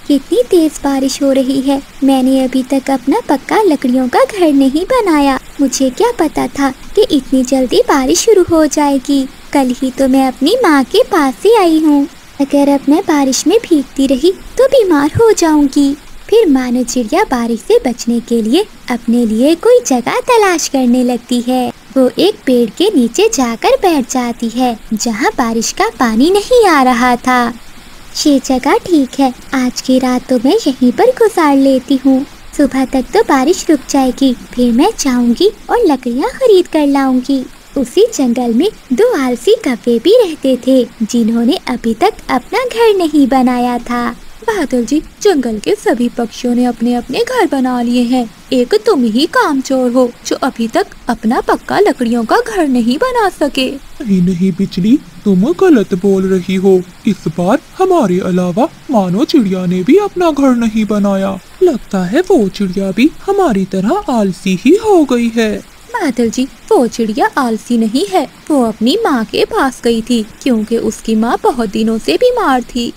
कितनी तेज बारिश हो रही है। मैंने अभी तक अपना पक्का लकड़ियों का घर नहीं बनाया। मुझे क्या पता था कि इतनी जल्दी बारिश शुरू हो जाएगी। कल ही तो मैं अपनी माँ के पास से आई हूँ। अगर अब मैं बारिश में भीगती रही तो बीमार हो जाऊंगी। फिर मानो चिड़िया बारिश से बचने के लिए अपने लिए कोई जगह तलाश करने लगती है। वो एक पेड़ के नीचे जाकर बैठ जाती है जहाँ बारिश का पानी नहीं आ रहा था। ये जगह ठीक है, आज की रात तो मैं यहीं पर गुजार लेती हूँ। सुबह तक तो बारिश रुक जाएगी, फिर मैं जाऊंगी और लकड़ियाँ खरीद कर लाऊंगी। उसी जंगल में दो आलसी कौवे भी रहते थे जिन्होंने अभी तक अपना घर नहीं बनाया था। बादल जी, जंगल के सभी पक्षियों ने अपने अपने घर बना लिए हैं। एक तुम ही कामचोर हो जो अभी तक अपना पक्का लकड़ियों का घर नहीं बना सके। नहीं नहीं बिजली, तुम गलत बोल रही हो। इस बार हमारे अलावा मानो चिड़िया ने भी अपना घर नहीं बनाया। लगता है वो चिड़िया भी हमारी तरह आलसी ही हो गई है। बादल जी, वो चिड़िया आलसी नहीं है, वो अपनी माँ के पास गई थी क्योंकि उसकी माँ बहुत दिनों से बीमार थी।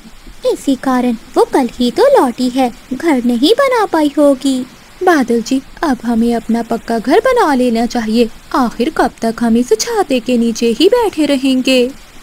इसी कारण वो कल ही तो लौटी है, घर नहीं बना पाई होगी। बादल जी, अब हमें अपना पक्का घर बना लेना चाहिए। आखिर कब तक हम इस छाते के नीचे ही बैठे रहेंगे।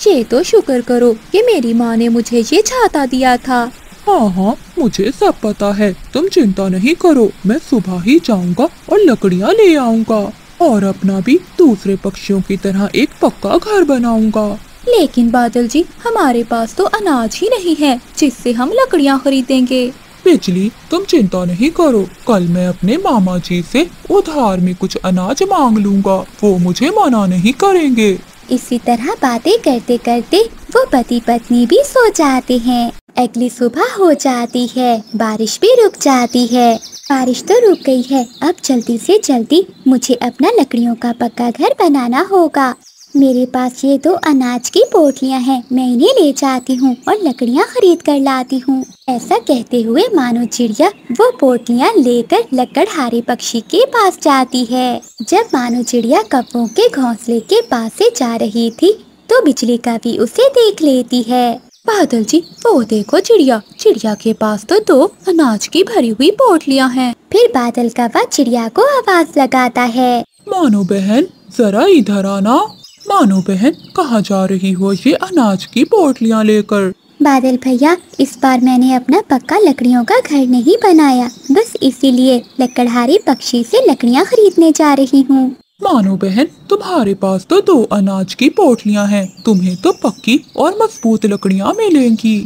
ये तो शुक्र करो कि मेरी माँ ने मुझे ये छाता दिया था। हाँ हाँ, मुझे सब पता है, तुम चिंता नहीं करो। मैं सुबह ही जाऊंगा और लकड़ियाँ ले आऊंगा और अपना भी दूसरे पक्षियों की तरह एक पक्का घर बनाऊंगा। लेकिन बादल जी, हमारे पास तो अनाज ही नहीं है जिससे हम लकड़ियाँ खरीदेंगे। बिजली, तुम चिंता नहीं करो, कल मैं अपने मामा जी से उधार में कुछ अनाज मांग लूंगा, वो मुझे मना नहीं करेंगे। इसी तरह बातें करते करते वो पति पत्नी भी सो जाते हैं। अगली सुबह हो जाती है, बारिश भी रुक जाती है। बारिश तो रुक गई है, अब जल्दी से जल्दी मुझे अपना लकड़ियों का पक्का घर बनाना होगा। मेरे पास ये दो अनाज की पोटलियाँ हैं, मैं इन्हें ले जाती हूँ और लकड़ियाँ खरीद कर लाती हूँ। ऐसा कहते हुए मानो चिड़िया वो पोटलियाँ लेकर लकड़हारे पक्षी के पास जाती है। जब मानो चिड़िया कौवों के घोंसले के पास से जा रही थी तो बिजली कौवी उसे देख लेती है। बादल जी, वो देखो चिड़िया, चिड़िया के पास तो दो अनाज की भरी हुई पोटलियाँ हैं। फिर बादल कौवा चिड़िया को आवाज लगाता है, मानो बहन, जरा इधर आना। मानो बहन, कहाँ जा रही हो ये अनाज की पोटलियाँ लेकर? बादल भैया, इस बार मैंने अपना पक्का लकड़ियों का घर नहीं बनाया, बस इसीलिए लकड़हारे पक्षी से लकड़ियाँ खरीदने जा रही हूँ। मानो बहन, तुम्हारे पास तो दो अनाज की पोटलियाँ हैं, तुम्हें तो पक्की और मजबूत लकड़ियाँ मिलेंगी।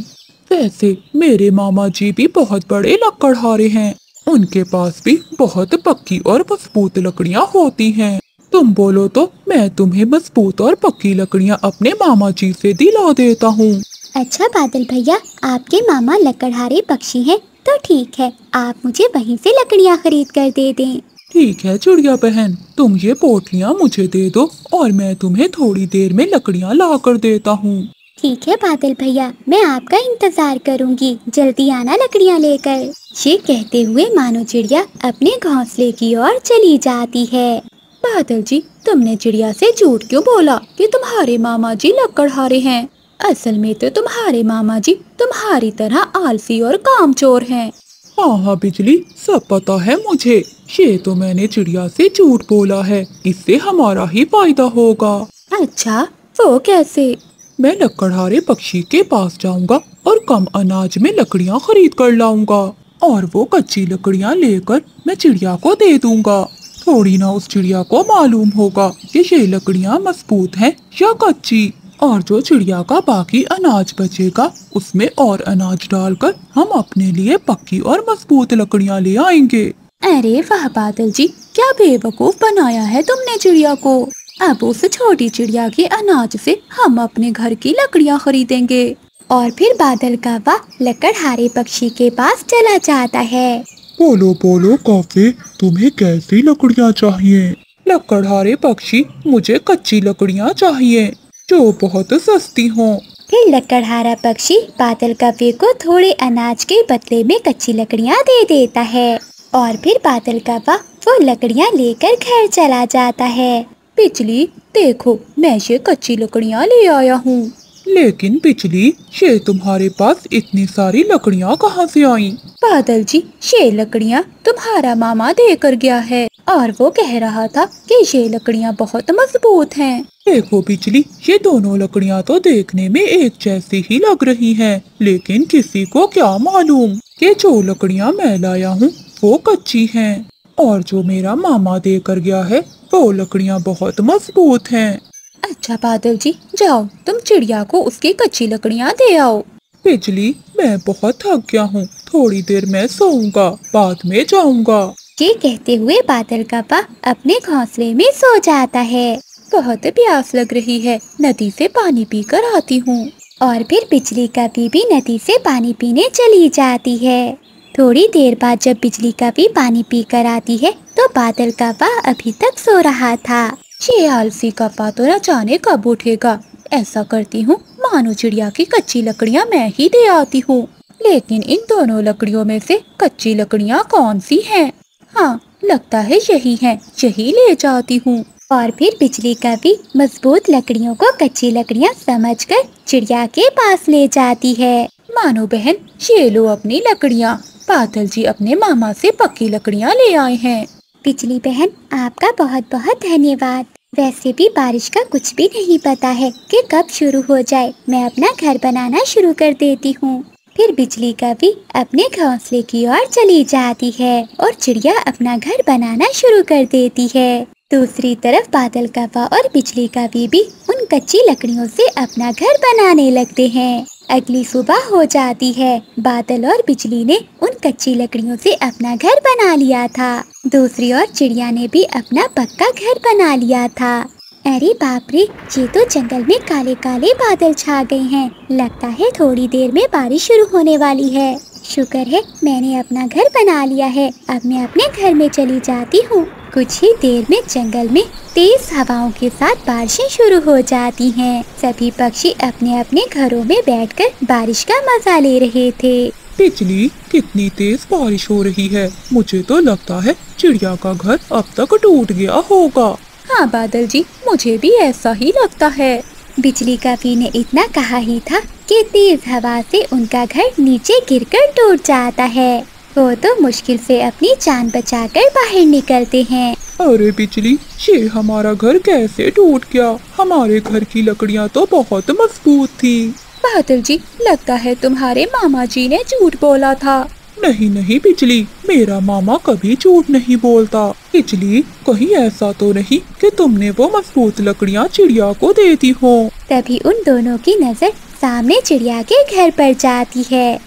वैसे मेरे मामा जी भी बहुत बड़े लकड़हारे हैं, उनके पास भी बहुत पक्की और मजबूत लकड़ियाँ होती हैं। तुम बोलो तो मैं तुम्हें मजबूत और पक्की लकड़ियाँ अपने मामा जी से दिला देता हूँ। अच्छा बादल भैया, आपके मामा लकड़हारे पक्षी हैं, तो ठीक है, आप मुझे वहीं से लकड़ियाँ खरीद कर दे दें। ठीक है चिड़िया बहन, तुम ये पोटलियाँ मुझे दे दो और मैं तुम्हें थोड़ी देर में लकड़ियाँ ला कर देता हूँ। ठीक है बादल भैया, मैं आपका इंतजार करूँगी, जल्दी आना लकड़ियाँ लेकर। ये कहते हुए मानो चिड़िया अपने घोंसले की ओर चली जाती है। बादल जी, तुमने चिड़िया से झूठ क्यों बोला कि तुम्हारे मामा जी लकड़हारे हैं? असल में तो तुम्हारे मामा जी तुम्हारी तरह आलसी और कामचोर हैं। हाँ हाँ बिजली, सब पता है मुझे, ये तो मैंने चिड़िया से झूठ बोला है, इससे हमारा ही फायदा होगा। अच्छा, वो कैसे? मैं लकड़हारे पक्षी के पास जाऊंगा और कम अनाज में लकड़ियाँ खरीद कर लाऊंगा और वो कच्ची लकड़ियाँ लेकर मैं चिड़िया को दे दूंगा। थोड़ी ना उस चिड़िया को मालूम होगा कि ये लकड़ियाँ मजबूत हैं या कच्ची, और जो चिड़िया का बाकी अनाज बचेगा उसमें और अनाज डालकर हम अपने लिए पक्की और मजबूत लकड़ियाँ ले आएंगे। अरे वाह बादल जी, क्या बेवकूफ बनाया है तुमने चिड़िया को। अब उस छोटी चिड़िया के अनाज से हम अपने घर की लकड़ियाँ खरीदेंगे। और फिर बादल कौवा लकड़हारे पक्षी के पास चला जाता है। बोलो बोलो कौवे, तुम्हें कैसी लकड़ियाँ चाहिए? लकड़हारे पक्षी, मुझे कच्ची लकड़ियाँ चाहिए जो बहुत सस्ती हों। फिर लकड़हारा पक्षी बादल कौवे को थोड़े अनाज के बदले में कच्ची लकड़ियाँ दे देता है और फिर बादल कौवा वो लकड़ियाँ लेकर घर चला जाता है। बिजली, देखो मैं ये कच्ची लकड़ियाँ ले आया हूँ। लेकिन बिजली, ये तुम्हारे पास इतनी सारी लकड़ियाँ कहाँ से आईं? बादल जी, ये लकड़ियाँ तुम्हारा मामा देकर गया है और वो कह रहा था कि ये लकड़ियाँ बहुत मजबूत हैं। देखो बिजली, ये दोनों लकड़ियाँ तो देखने में एक जैसी ही लग रही हैं, लेकिन किसी को क्या मालूम कि जो लकड़ियाँ मैं लाया हूँ वो कच्ची हैं और जो मेरा मामा देकर गया है वो लकड़ियाँ बहुत मजबूत हैं। अच्छा बादल जी, जाओ तुम चिड़िया को उसकी कच्ची लकड़ियाँ दे आओ। बिजली, मैं बहुत थक गया हूँ, थोड़ी देर में सोऊंगा, बाद में जाऊंगा। ये कहते हुए बादल कप्पा अपने घोंसले में सो जाता है। बहुत प्यास लग रही है, नदी से पानी पीकर आती हूँ। और फिर बिजली कभी भी नदी से पानी पीने चली जाती है। थोड़ी देर बाद जब बिजली कभी पानी पीकर आती है तो बादल कप्पा अभी तक सो रहा था। ये आलसी कप्पा तो न जाने कब उठेगा। ऐसा करती हूँ, मानो चिड़िया की कच्ची लकड़ियाँ मैं ही दे आती हूँ। लेकिन इन दोनों लकड़ियों में से कच्ची लकड़ियाँ कौन सी हैं? हाँ, लगता है यही हैं, यही ले जाती हूँ। और फिर बिजली कभी मजबूत लकड़ियों को कच्ची लकड़ियाँ समझकर चिड़िया के पास ले जाती है। मानो बहन, ये लो अपनी लकड़ियाँ। बादल जी अपने मामा से पक्की लकड़ियाँ ले आए हैं। बिजली बहन, आपका बहुत बहुत धन्यवाद। वैसे भी बारिश का कुछ भी नहीं पता है कि कब शुरू हो जाए। मैं अपना घर बनाना शुरू कर देती हूँ। फिर बिजली कभी अपने घोंसले की ओर चली जाती है और चिड़िया अपना घर बनाना शुरू कर देती है। दूसरी तरफ बादल कप्पा और बिजली कभी भी उन कच्ची लकड़ियों से अपना घर बनाने लगते हैं। अगली सुबह हो जाती है। बादल और बिजली ने उन कच्ची लकड़ियों से अपना घर बना लिया था। दूसरी ओर चिड़िया ने भी अपना पक्का घर बना लिया था। अरे बाप रे, ये तो जंगल में काले काले बादल छा गए हैं। लगता है थोड़ी देर में बारिश शुरू होने वाली है। शुक्र है मैंने अपना घर बना लिया है। अब मैं अपने घर में चली जाती हूँ। कुछ ही देर में जंगल में तेज हवाओं के साथ बारिशें शुरू हो जाती हैं। सभी पक्षी अपने अपने घरों में बैठकर बारिश का मजा ले रहे थे। बिजली, कितनी तेज बारिश हो रही है। मुझे तो लगता है चिड़िया का घर अब तक टूट गया होगा। हाँ बादल जी, मुझे भी ऐसा ही लगता है। बिजली कभी ने इतना कहा ही था कि तेज हवा से उनका घर नीचे गिरकर टूट जाता है। वो तो मुश्किल से अपनी जान बचाकर बाहर निकलते हैं। अरे बिजली, ये हमारा घर कैसे टूट गया? हमारे घर की लकड़ियाँ तो बहुत मजबूत थी। बादल जी, लगता है तुम्हारे मामा जी ने झूठ बोला था। नहीं नहीं बिजली, मेरा मामा कभी झूठ नहीं बोलता। बिजली, कहीं ऐसा तो नहीं कि तुमने वो मजबूत लकड़ियाँ चिड़िया को दे दी हो? तभी उन दोनों की नजर सामने चिड़िया के घर पर जाती है।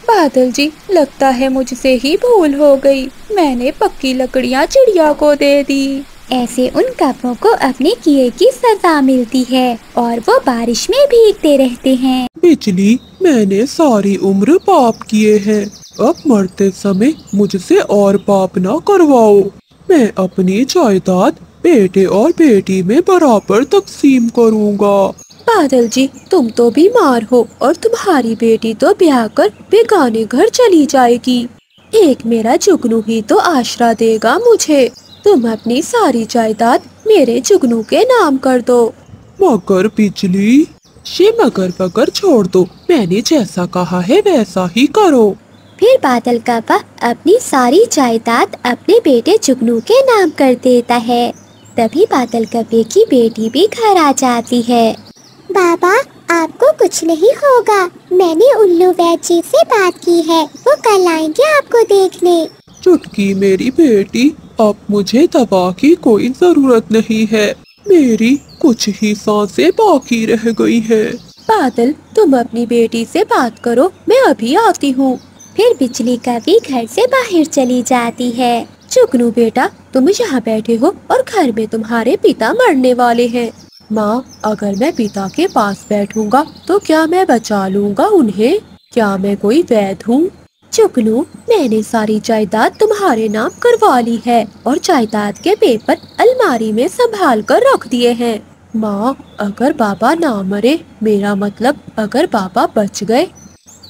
बादल जी, लगता है मुझसे ही भूल हो गई। मैंने पक्की लकड़ियाँ चिड़िया को दे दी। ऐसे उन कप्पों को अपने किए की सजा मिलती है और वो बारिश में भीगते रहते हैं। बिजली, मैंने सारी उम्र पाप किए हैं। अब मरते समय मुझसे और पाप ना करवाओ। मैं अपनी जायदाद बेटे और बेटी में बराबर तकसीम करूँगा। बादल जी, तुम तो बीमार हो और तुम्हारी बेटी तो ब्याह कर बेगाने घर चली जाएगी। एक मेरा जुगनू ही तो आसरा देगा मुझे। तुम अपनी सारी जायदाद मेरे जुगनू के नाम कर दो। मगर बिजली, ये मगर बगर छोड़ दो। मैंने जैसा कहा है वैसा ही करो। फिर बादल कप्पा अपनी सारी जायदाद अपने बेटे जुगनू के नाम कर देता है। तभी बादल कप्पे की बेटी भी घर आ जाती है। बाबा, आपको कुछ नहीं होगा। मैंने उल्लू वैद जी से बात की है, वो कल आएंगे आपको देखने। चुटकी मेरी बेटी, अब मुझे दवा की कोई जरूरत नहीं है। मेरी कुछ ही सांसें बाकी रह गई है। बादल, तुम अपनी बेटी से बात करो, मैं अभी आती हूँ। फिर बिजली कभी घर से बाहर चली जाती है। जुगनू बेटा, तुम यहाँ बैठे हो और घर में तुम्हारे पिता मरने वाले हैं। माँ, अगर मैं पिता के पास बैठूंगा तो क्या मैं बचा लूंगा उन्हें? क्या मैं कोई वैद हूँ? जुगनू, मैंने सारी जायदाद तुम्हारे नाम करवा ली है और जायदाद के पेपर अलमारी में संभाल कर रख दिए हैं। माँ, अगर बाबा ना मरे, मेरा मतलब अगर बाबा बच गए,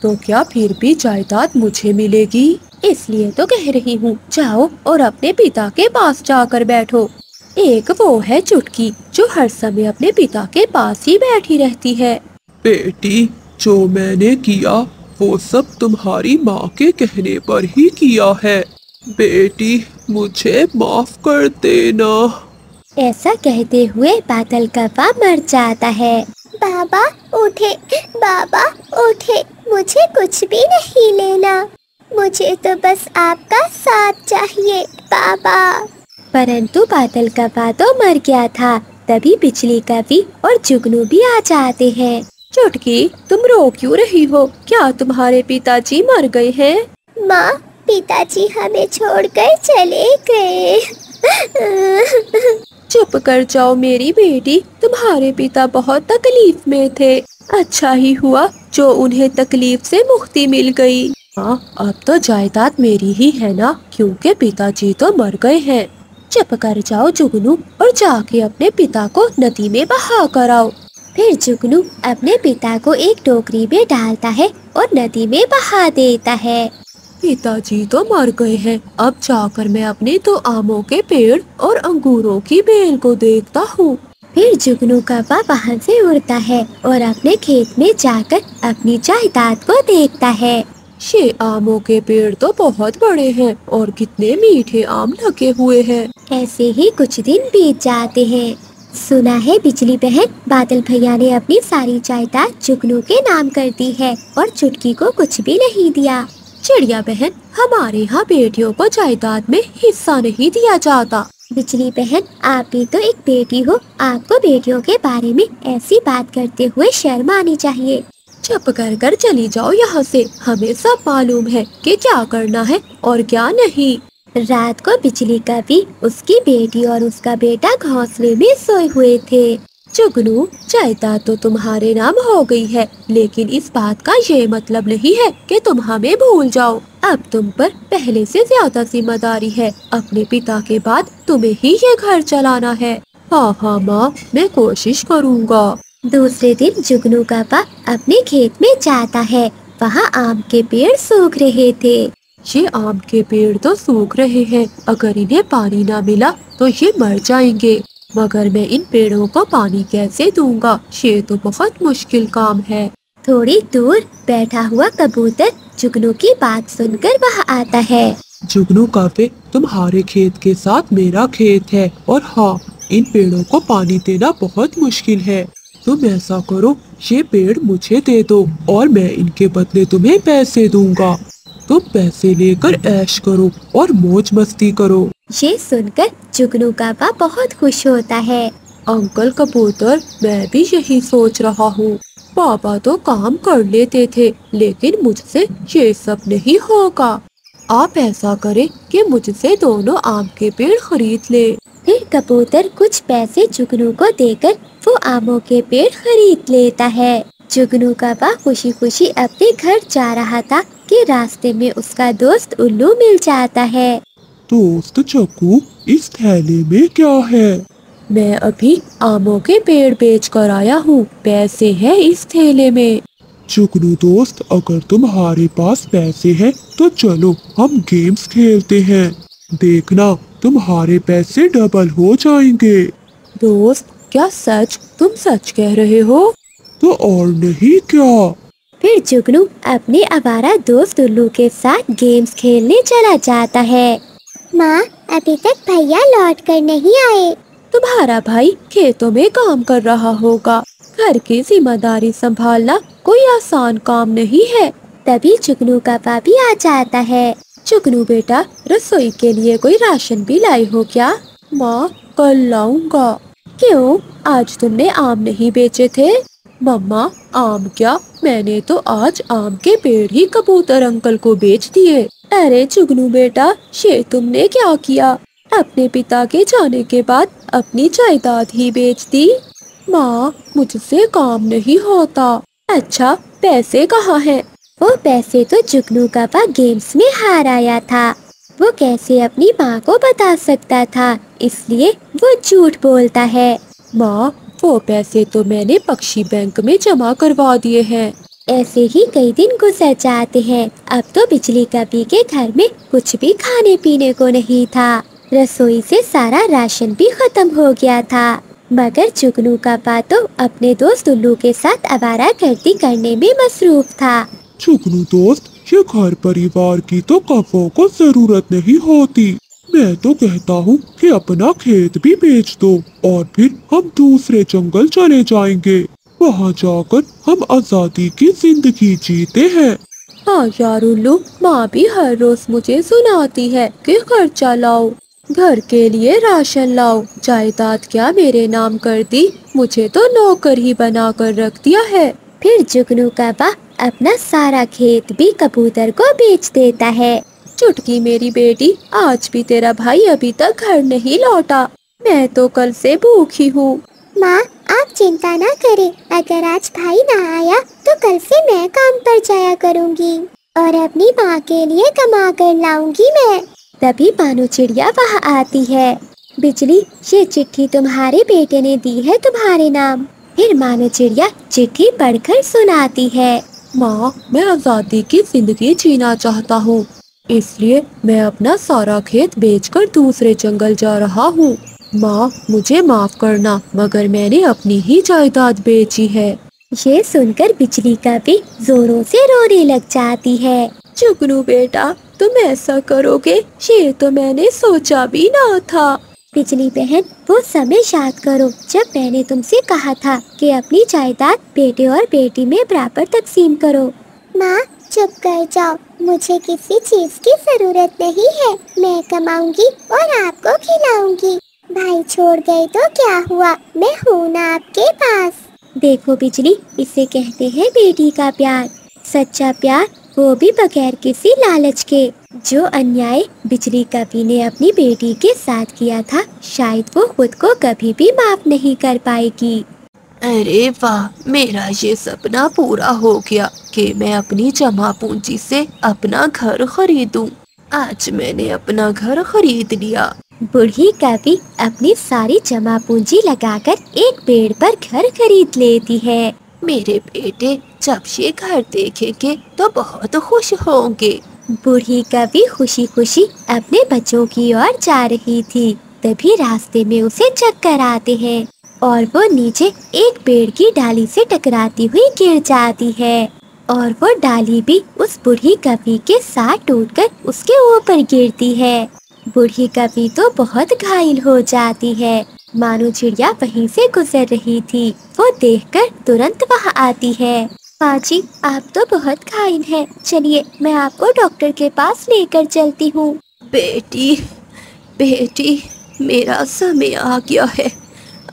तो क्या फिर भी जायदाद मुझे मिलेगी? इसलिए तो कह रही हूँ, जाओ और अपने पिता के पास जाकर बैठो। एक वो है चुटकी जो हर समय अपने पिता के पास ही बैठी रहती है। बेटी, जो मैंने किया वो सब तुम्हारी माँ के कहने पर ही किया है। बेटी, मुझे माफ कर देना। ऐसा कहते हुए बादल कौवा मर जाता है। बाबा उठे, बाबा उठे, मुझे कुछ भी नहीं लेना, मुझे तो बस आपका साथ चाहिए बाबा। परंतु बादल कौवा तो मर गया था। तभी बिजली कवि और जुगनू भी आ जाते हैं। चुटकी, तुम रो क्यों रही हो? क्या तुम्हारे पिताजी मर गए हैं? माँ, पिताजी हमें छोड़कर चले गए। चुप कर जाओ मेरी बेटी, तुम्हारे पिता बहुत तकलीफ में थे। अच्छा ही हुआ जो उन्हें तकलीफ से मुक्ति मिल गई। हाँ, अब तो जायदाद मेरी ही है ना, क्योंकि पिताजी तो मर गए हैं। चुप कर जाओ जुगनू और जाके अपने पिता को नदी में बहा कर आओ। फिर जुगनू अपने पिता को एक टोकरी में डालता है और नदी में बहा देता है। पिताजी तो मर गए हैं, अब जाकर मैं अपने तो आमों के पेड़ और अंगूरों की बेल को देखता हूँ। फिर जुगनू कौवा वहाँ से उड़ता है और अपने खेत में जाकर अपनी जायदाद को देखता है। ये आमों के पेड़ तो बहुत बड़े हैं और कितने मीठे आम लगे हुए हैं। ऐसे ही कुछ दिन बीत जाते हैं। सुना है बिजली बहन, बादल भैया ने अपनी सारी जायदाद जुगनू के नाम कर दी है और चुटकी को कुछ भी नहीं दिया। चिड़िया बहन, हमारे यहाँ बेटियों को जायदाद में हिस्सा नहीं दिया जाता। बिजली बहन, आप भी तो एक बेटी हो, आपको बेटियों के बारे में ऐसी बात करते हुए शर्म आनी चाहिए। चुप कर चली जाओ यहाँ से, हमें सब मालूम है कि क्या करना है और क्या नहीं। रात को बिजली कवि, उसकी बेटी और उसका बेटा घोंसले में सोए हुए थे। जुगनू, जायदाद तो तुम्हारे नाम हो गई है, लेकिन इस बात का ये मतलब नहीं है कि तुम हमें भूल जाओ। अब तुम पर पहले से ज्यादा जिम्मेदारी है। अपने पिता के बाद तुम्हें ही ये घर चलाना है। हाँ माँ, मैं कोशिश करूँगा। दूसरे दिन जुगनू कौवा अपने खेत में जाता है। वहाँ आम के पेड़ सूख रहे थे। ये आम के पेड़ तो सूख रहे हैं, अगर इन्हें पानी ना मिला तो ये मर जाएंगे। मगर मैं इन पेड़ों को पानी कैसे दूंगा? ये तो बहुत मुश्किल काम है। थोड़ी दूर बैठा हुआ कबूतर जुगनू की बात सुनकर वहाँ आता है। जुगनू कौवे, तुम्हारे खेत के साथ मेरा खेत है और हाँ, इन पेड़ों को पानी देना बहुत मुश्किल है। तुम ऐसा करो, ये पेड़ मुझे दे दो और मैं इनके बदले तुम्हें पैसे दूंगा। तुम पैसे लेकर ऐश करो और मौज मस्ती करो। ये सुनकर जुगनू कौवा बहुत खुश होता है। अंकल कबूतर, मैं भी यही सोच रहा हूँ। पापा तो काम कर लेते थे, लेकिन मुझसे ये सब नहीं होगा। आप ऐसा करें कि मुझसे दोनों आम के पेड़ खरीद ले। फिर कबूतर कुछ पैसे जुगनू को देकर वो आमों के पेड़ खरीद लेता है। जुगनू कौवा खुशी खुशी अपने घर जा रहा था कि रास्ते में उसका दोस्त उल्लू मिल जाता है। दोस्त चक्कू, इस थैले में क्या है? मैं अभी आमों के पेड़ बेच कर आया हूँ, पैसे हैं इस थैले में। जुगनू दोस्त, अगर तुम्हारे पास पैसे हैं तो चलो हम गेम्स खेलते हैं। देखना, तुम्हारे पैसे डबल हो जाएंगे। दोस्त, क्या सच? तुम सच कह रहे हो? तो और नहीं क्या। फिर जुगनू अपने आवारा दोस्त उल्लू के साथ गेम्स खेलने चला जाता है। माँ, अभी तक भैया लौट कर नहीं आए। तुम्हारा भाई खेतों में काम कर रहा होगा। घर की जिम्मेदारी संभालना कोई आसान काम नहीं है। तभी जुगनू कौवा भी आ जाता है। जुगनू बेटा, रसोई के लिए कोई राशन भी लाई हो क्या? माँ, कल लाऊंगा। क्यों, आज तुमने आम नहीं बेचे थे? मम्मा, आम क्या, मैंने तो आज आम के पेड़ ही कबूतर अंकल को बेच दिए। अरे जुगनू बेटा, ये तुमने क्या किया? अपने पिता के जाने के बाद अपनी जायदाद ही बेच दी। माँ, मुझसे काम नहीं होता। अच्छा, पैसे कहाँ हैं? वो पैसे तो जुगनू कौवा गेम्स में हार आया था। वो कैसे अपनी माँ को बता सकता था, इसलिए वो झूठ बोलता है। माँ, वो पैसे तो मैंने पक्षी बैंक में जमा करवा दिए हैं। ऐसे ही कई दिन गुजर जाते हैं। अब तो बिजली कवि के घर में कुछ भी खाने पीने को नहीं था। रसोई से सारा राशन भी खत्म हो गया था। मगर जुगनू का पा तो अपने दोस्त उल्लू के साथ आवारागर्दी करने में मसरूफ था। जुगनू दोस्त, ये घर परिवार की तो कफों को जरूरत नहीं होती। मैं तो कहता हूँ कि अपना खेत भी बेच दो और फिर हम दूसरे जंगल चले जाएंगे। वहाँ जाकर हम आजादी की जिंदगी जीते हैं। हाँ यार उल्लू, माँ भी हर रोज मुझे सुनाती है कि खर्चा लाओ, घर के लिए राशन लाओ, जायदाद क्या मेरे नाम कर दी, मुझे तो नौकर ही बना कर रख दिया है। फिर जुगनू का बा अपना सारा खेत भी कबूतर को बेच देता है। चुटकी मेरी बेटी, आज भी तेरा भाई अभी तक घर नहीं लौटा, मैं तो कल से भूखी हूँ। माँ, आप चिंता ना करें, अगर आज भाई ना आया तो कल से मैं काम पर जाया करूँगी और अपनी माँ के लिए कमा कर लाऊंगी मैं। तभी मानो चिड़िया वहाँ आती है। बिजली, ये चिट्ठी तुम्हारे बेटे ने दी है तुम्हारे नाम। फिर मानो चिड़िया चिट्ठी पढ़कर सुनाती है। माँ, मैं आजादी की जिंदगी जीना चाहता हूँ, इसलिए मैं अपना सारा खेत बेचकर दूसरे जंगल जा रहा हूँ। माँ, मुझे माफ करना, मगर मैंने अपनी ही जायदाद बेची है। ये सुनकर बिजली का भी जोरों से रोने लग जाती है। जुगनू बेटा, तुम ऐसा करोगे, ये तो मैंने सोचा भी ना था। बिजली बहन, वो समय याद करो जब मैंने तुमसे कहा था कि अपनी जायदाद बेटे और बेटी में बराबर तकसीम करो। माँ, चुप कर जाओ, मुझे किसी चीज की जरूरत नहीं है, मैं कमाऊंगी और आपको खिलाऊंगी। भाई छोड़ गए तो क्या हुआ, मैं हूँ ना आपके पास। देखो बिजली, इसे कहते हैं बेटी का प्यार, सच्चा प्यार, वो भी बगैर किसी लालच के। जो अन्याय बिजली कवि ने अपनी बेटी के साथ किया था, शायद वो खुद को कभी भी माफ नहीं कर पाएगी। अरे वाह, मेरा ये सपना पूरा हो गया कि मैं अपनी जमा पूंजी से अपना घर खरीदूं। आज मैंने अपना घर खरीद लिया। बूढ़ी कवि अपनी सारी जमा पूंजी लगाकर एक पेड़ पर घर खरीद लेती है। मेरे बेटे जब ये घर देखेंगे तो बहुत खुश होंगे। बूढ़ी कवि खुशी खुशी अपने बच्चों की ओर जा रही थी, तभी रास्ते में उसे चक्कर आते हैं और वो नीचे एक पेड़ की डाली से टकराती हुई गिर जाती है और वो डाली भी उस बूढ़ी कवि के साथ टूटकर उसके ऊपर गिरती है। बूढ़ी कवि तो बहुत घायल हो जाती है। मानो चिड़िया वहीं से गुजर रही थी, वो देखकर तुरंत वहाँ आती है। माँ जी, आप तो बहुत घायल हैं, चलिए मैं आपको डॉक्टर के पास लेकर चलती हूँ। बेटी, बेटी, मेरा समय आ गया है,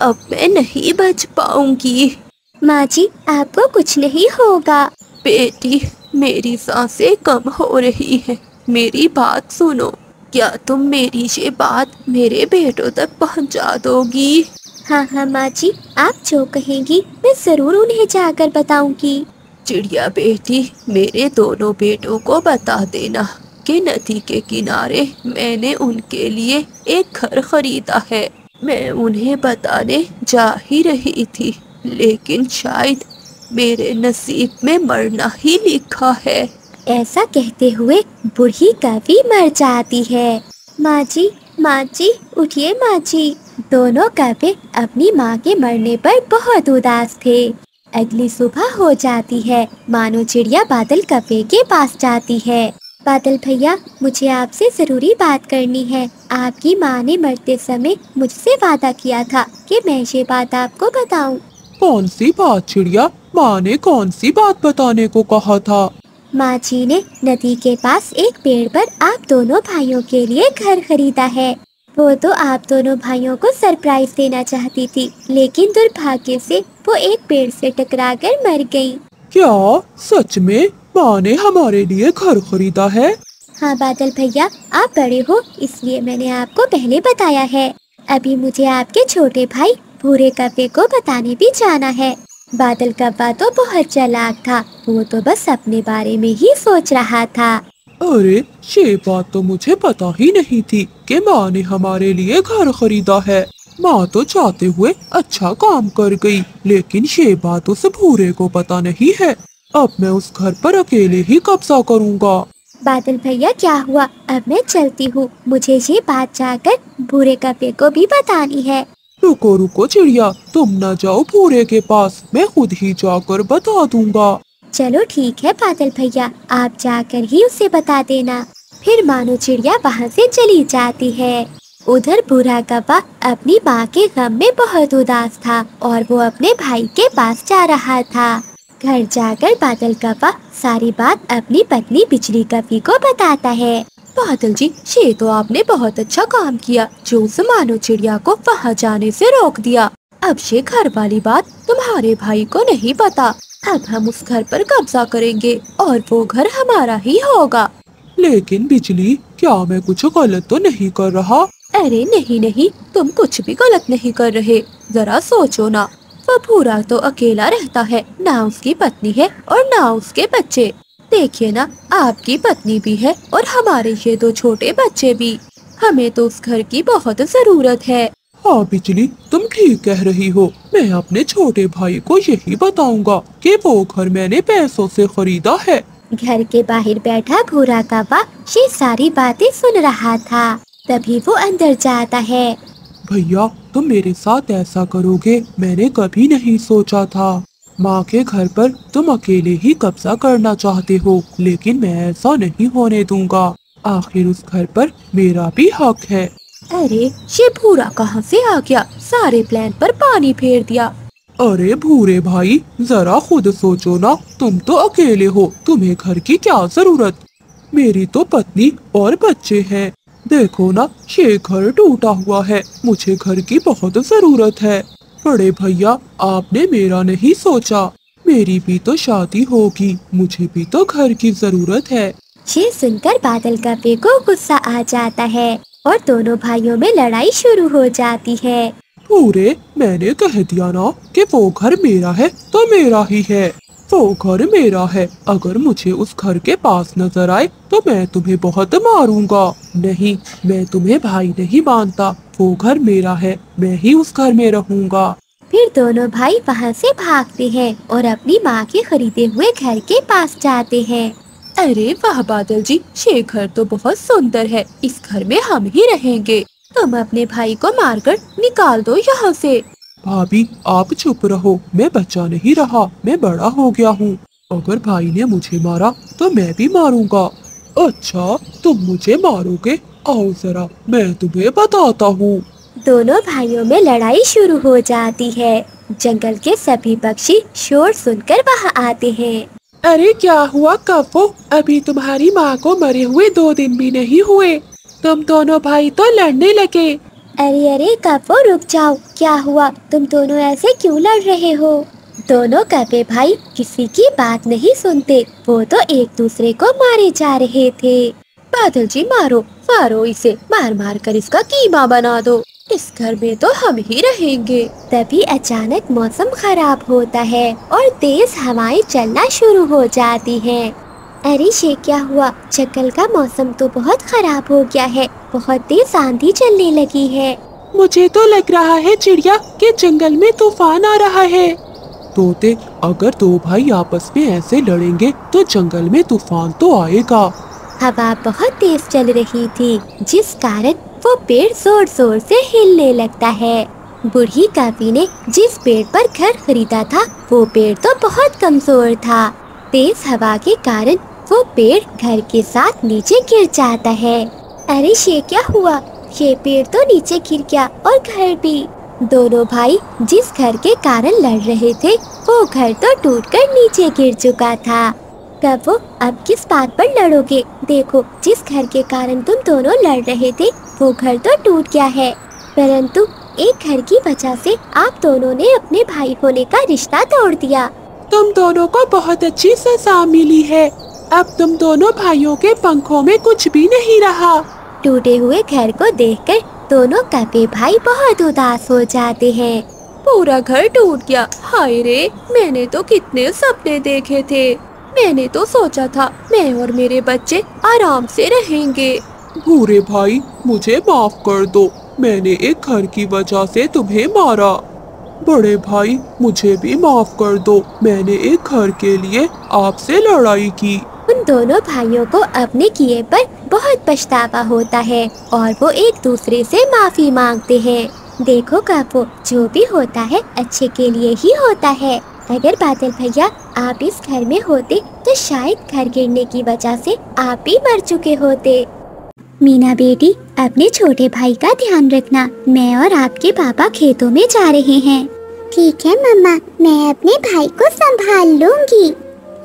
अब मैं नहीं बच पाऊंगी। माँ जी, आपको कुछ नहीं होगा। बेटी, मेरी सांसें कम हो रही है, मेरी बात सुनो। क्या तुम मेरी ये बात मेरे बेटों तक पहुंचा दोगी? हाँ हाँ माँ जी, आप जो कहेंगी मैं जरूर उन्हें जाकर बताऊंगी। चिड़िया बेटी, मेरे दोनों बेटों को बता देना कि नदी के किनारे मैंने उनके लिए एक घर खरीदा है। मैं उन्हें बताने जा ही रही थी, लेकिन शायद मेरे नसीब में मरना ही लिखा है। ऐसा कहते हुए बूढ़ी कवि मर जाती है। माँ जी, उठिए माँ जी। दोनों कवि अपनी माँ के मरने पर बहुत उदास थे। अगली सुबह हो जाती है। मानो चिड़िया बादल कवि के पास जाती है। बादल भैया, मुझे आपसे जरूरी बात करनी है। आपकी माँ ने मरते समय मुझसे वादा किया था कि मैं ये बात आपको बताऊं। कौन सी बात चिड़िया? माँ ने कौन सी बात बताने को कहा था? माँ जी ने नदी के पास एक पेड़ पर आप दोनों भाइयों के लिए घर खरीदा है। वो तो आप दोनों भाइयों को सरप्राइज देना चाहती थी, लेकिन दुर्भाग्य से वो एक पेड़ से टकराकर मर गई। क्या सच में माँ ने हमारे लिए घर खरीदा है? हाँ बादल भैया, आप बड़े हो इसलिए मैंने आपको पहले बताया है। अभी मुझे आपके छोटे भाई भूरे कव्वे को बताने भी जाना है। बादल कव्वा तो बहुत चालाक था, वो तो बस अपने बारे में ही सोच रहा था। अरे, ये बात तो मुझे पता ही नहीं थी कि माँ ने हमारे लिए घर खरीदा है। माँ तो चाहते हुए अच्छा काम कर गई, लेकिन ये बात उस भूरे को पता नहीं है। अब मैं उस घर पर अकेले ही कब्जा करूँगा। बादल भैया, क्या हुआ? अब मैं चलती हूँ, मुझे ये बात जाकर भूरे कव्वे को भी बतानी है। रुको रुको चिड़िया, तुम न जाओ भूरे के पास, मैं खुद ही जाकर बता दूंगा। चलो ठीक है बादल भैया, आप जाकर ही उसे बता देना। फिर मानो चिड़िया वहाँ से चली जाती है। उधर बूढ़ा कौवा अपनी माँ के गम में बहुत उदास था और वो अपने भाई के पास जा रहा था। घर जाकर बादल कौवा सारी बात अपनी पत्नी बिजली कौवी को बताता है। बादल जी, ये तो आपने बहुत अच्छा काम किया जो उस मानो चिड़िया को वहाँ जाने से रोक दिया। अब ये घर वाली बात तुम्हारे भाई को नहीं पता। अब हम उस घर पर कब्जा करेंगे और वो घर हमारा ही होगा। लेकिन बिजली, क्या मैं कुछ गलत तो नहीं कर रहा? अरे नहीं नहीं, तुम कुछ भी गलत नहीं कर रहे। जरा सोचो ना, वो भूरा तो अकेला रहता है, ना उसकी पत्नी है और ना उसके बच्चे। देखिए ना, आपकी पत्नी भी है और हमारे ये 2 छोटे बच्चे भी। हमें तो उस घर की बहुत जरूरत है। हाँ बिजली, तुम ठीक कह रही हो। मैं अपने छोटे भाई को यही बताऊंगा कि वो घर मैंने पैसों से खरीदा है। घर के बाहर बैठा भूरा कौवा ये सारी बातें सुन रहा था। तभी वो अंदर जाता है। भैया, तुम मेरे साथ ऐसा करोगे मैंने कभी नहीं सोचा था। माँ के घर पर तुम अकेले ही कब्जा करना चाहते हो, लेकिन मैं ऐसा नहीं होने दूंगा। आखिर उस घर पर मेरा भी हक है। अरे ये भूरा कहाँ से आ गया? सारे प्लान पर पानी फेर दिया। अरे भूरे भाई, जरा खुद सोचो ना, तुम तो अकेले हो, तुम्हें घर की क्या जरूरत? मेरी तो पत्नी और बच्चे हैं। देखो ना, ये घर टूटा हुआ है, मुझे घर की बहुत जरूरत है। बड़े भैया, आपने मेरा नहीं सोचा। मेरी भी तो शादी होगी, मुझे भी तो घर की जरूरत है। ये सुनकर बादल कौवे को गुस्सा आ जाता है और दोनों भाइयों में लड़ाई शुरू हो जाती है। पूरे, मैंने कह दिया ना कि वो घर मेरा है तो मेरा ही है। वो घर मेरा है। अगर मुझे उस घर के पास नजर आए तो मैं तुम्हें बहुत मारूंगा। नहीं, मैं तुम्हें भाई नहीं मानता। वो घर मेरा है, मैं ही उस घर में रहूंगा। फिर दोनों भाई वहाँ से भागते हैं और अपनी माँ के खरीदे हुए घर के पास जाते हैं। अरे वाह बादल जी, ये घर तो बहुत सुंदर है, इस घर में हम ही रहेंगे। तुम अपने भाई को मारकर निकाल दो यहाँ से। भाभी, आप चुप रहो, मैं बच्चा नहीं रहा, मैं बड़ा हो गया हूँ। अगर भाई ने मुझे मारा तो मैं भी मारूंगा। अच्छा, तुम मुझे मारोगे? आओ जरा, मैं तुम्हें बताता हूँ। दोनों भाइयों में लड़ाई शुरू हो जाती है। जंगल के सभी पक्षी शोर सुनकर वहाँ आते हैं। अरे क्या हुआ कौवो? अभी तुम्हारी माँ को मरे हुए 2 दिन भी नहीं हुए, तुम दोनों भाई तो लड़ने लगे। अरे अरे कौवो, रुक जाओ, क्या हुआ? तुम दोनों ऐसे क्यों लड़ रहे हो? दोनों कौवे भाई किसी की बात नहीं सुनते, वो तो एक दूसरे को मारे जा रहे थे। बादल जी, मारो मारो इसे, मार मार कर इसका कीमा बना दो। इस घर में तो हम ही रहेंगे। तभी अचानक मौसम खराब होता है और तेज हवाएं चलना शुरू हो जाती हैं। अरे ये क्या हुआ? जंगल का मौसम तो बहुत खराब हो गया है, बहुत तेज आंधी चलने लगी है। मुझे तो लग रहा है चिड़िया कि जंगल में तूफान आ रहा है। तोते, अगर 2 भाई आपस में ऐसे लड़ेंगे तो जंगल में तूफान तो आएगा। हवा बहुत तेज चल रही थी, जिस कारण वो पेड़ जोर जोर से हिलने लगता है। बूढ़ी कौवी ने जिस पेड़ पर घर खरीदा था वो पेड़ तो बहुत कमजोर था। तेज हवा के कारण वो पेड़ घर के साथ नीचे गिर जाता है। अरे ये क्या हुआ? ये पेड़ तो नीचे गिर गया और घर भी। दोनों भाई जिस घर के कारण लड़ रहे थे वो घर तो टूटकर नीचे गिर चुका था। कौवो, अब किस बात पर लड़ोगे? देखो, जिस घर के कारण तुम दोनों लड़ रहे थे वो घर तो टूट गया है, परंतु एक घर की वजह से आप दोनों ने अपने भाई होने का रिश्ता तोड़ दिया। तुम दोनों को बहुत अच्छी सजा मिली है। अब तुम दोनों भाइयों के पंखों में कुछ भी नहीं रहा। टूटे हुए घर को देखकर दोनों कौवे भाई बहुत उदास हो जाते हैं। पूरा घर टूट गया। हाय रे, मैंने तो कितने सपने देखे थे। मैंने तो सोचा था मैं और मेरे बच्चे आराम से रहेंगे। भूरे भाई, मुझे माफ कर दो, मैंने एक घर की वजह से तुम्हें मारा। बड़े भाई, मुझे भी माफ कर दो, मैंने एक घर के लिए आपसे लड़ाई की। उन दोनों भाइयों को अपने किए पर बहुत पछतावा होता है और वो एक दूसरे से माफी मांगते हैं। देखो कापो, जो भी होता है अच्छे के लिए ही होता है। अगर बादल भैया आप इस घर में होते तो शायद घर गिरने की वजह से आप भी मर चुके होते। मीना बेटी, अपने छोटे भाई का ध्यान रखना। मैं और आपके पापा खेतों में जा रहे हैं। ठीक है मम्मा, मैं अपने भाई को संभाल लूंगी,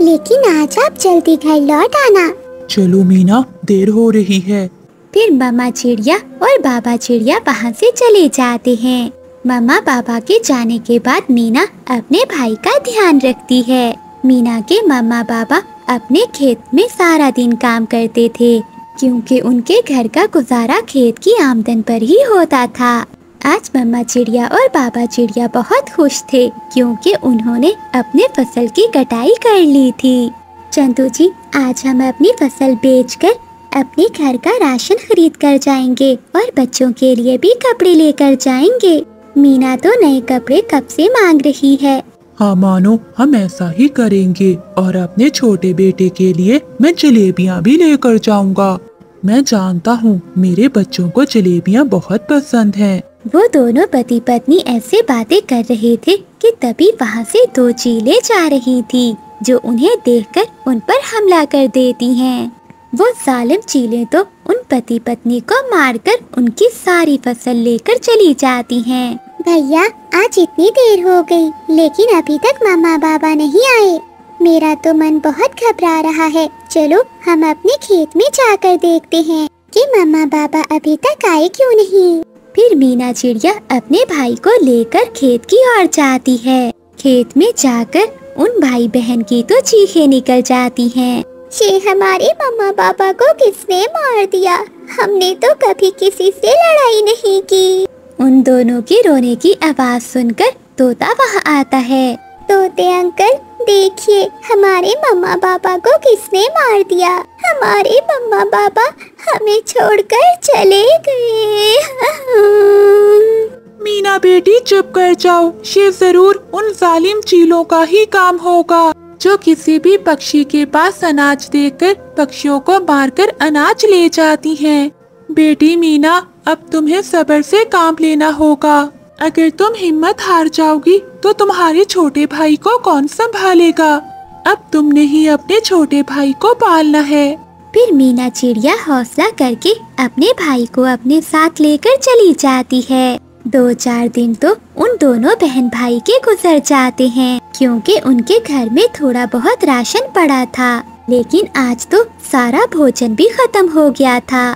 लेकिन आज आप जल्दी घर लौट आना। चलो मीना, देर हो रही है। फिर मम्मा चिड़िया और बाबा चिड़िया वहाँ से चले जाते हैं। मम्मा पापा के जाने के बाद मीना अपने भाई का ध्यान रखती है। मीना के मम्मा पापा अपने खेत में सारा दिन काम करते थे, क्योंकि उनके घर का गुजारा खेत की आमदन पर ही होता था। आज मम्मा चिड़िया और बाबा चिड़िया बहुत खुश थे, क्योंकि उन्होंने अपने फसल की कटाई कर ली थी। चंदू जी, आज हम अपनी फसल बेचकर अपने घर का राशन खरीद कर जाएंगे और बच्चों के लिए भी कपड़े लेकर जाएंगे। मीना तो नए कपड़े कब से मांग रही है। हाँ मानो, हम ऐसा ही करेंगे और अपने छोटे बेटे के लिए मैं जलेबियाँ भी लेकर जाऊंगा। मैं जानता हूँ मेरे बच्चों को जलेबियाँ बहुत पसंद हैं। वो दोनों पति पत्नी ऐसे बातें कर रहे थे कि तभी वहाँ से 2 चीलें जा रही थी, जो उन्हें देखकर उन पर हमला कर देती हैं। वो जालिम चीलें तो उन पति पत्नी को मारकर उनकी सारी फसल लेकर चली जाती हैं। भैया, आज इतनी देर हो गई, लेकिन अभी तक मम्मा बाबा नहीं आए। मेरा तो मन बहुत घबरा रहा है। चलो हम अपने खेत में जाकर देखते हैं कि मम्मा बाबा अभी तक आए क्यों नहीं। फिर मीना चिड़िया अपने भाई को लेकर खेत की ओर जाती है। खेत में जाकर उन भाई बहन की तो चीखें निकल जाती हैं। ये हमारे मम्मा पापा को किसने मार दिया? हमने तो कभी किसी से लड़ाई नहीं की। उन दोनों के रोने की आवाज सुनकर तोता वहाँ आता है। तोते अंकल, देखिए हमारे मम्मा पापा को किसने मार दिया। हमारे मम्मा पापा हमें छोड़कर चले गए। मीना बेटी, चुप कर जाओ। ये जरूर उन जालिम चीलों का ही काम होगा, जो किसी भी पक्षी के पास अनाज देकर पक्षियों को मारकर अनाज ले जाती हैं। बेटी मीना, अब तुम्हें सब्र से काम लेना होगा। अगर तुम हिम्मत हार जाओगी तो तुम्हारे छोटे भाई को कौन संभालेगा? अब तुमने ही अपने छोटे भाई को पालना है। फिर मीना चिड़िया हौसला करके अपने भाई को अपने साथ लेकर चली जाती है। 2-4 दिन तो उन दोनों बहन भाई के गुजर जाते हैं, क्योंकि उनके घर में थोड़ा बहुत राशन पड़ा था, लेकिन आज तो सारा भोजन भी खत्म हो गया था।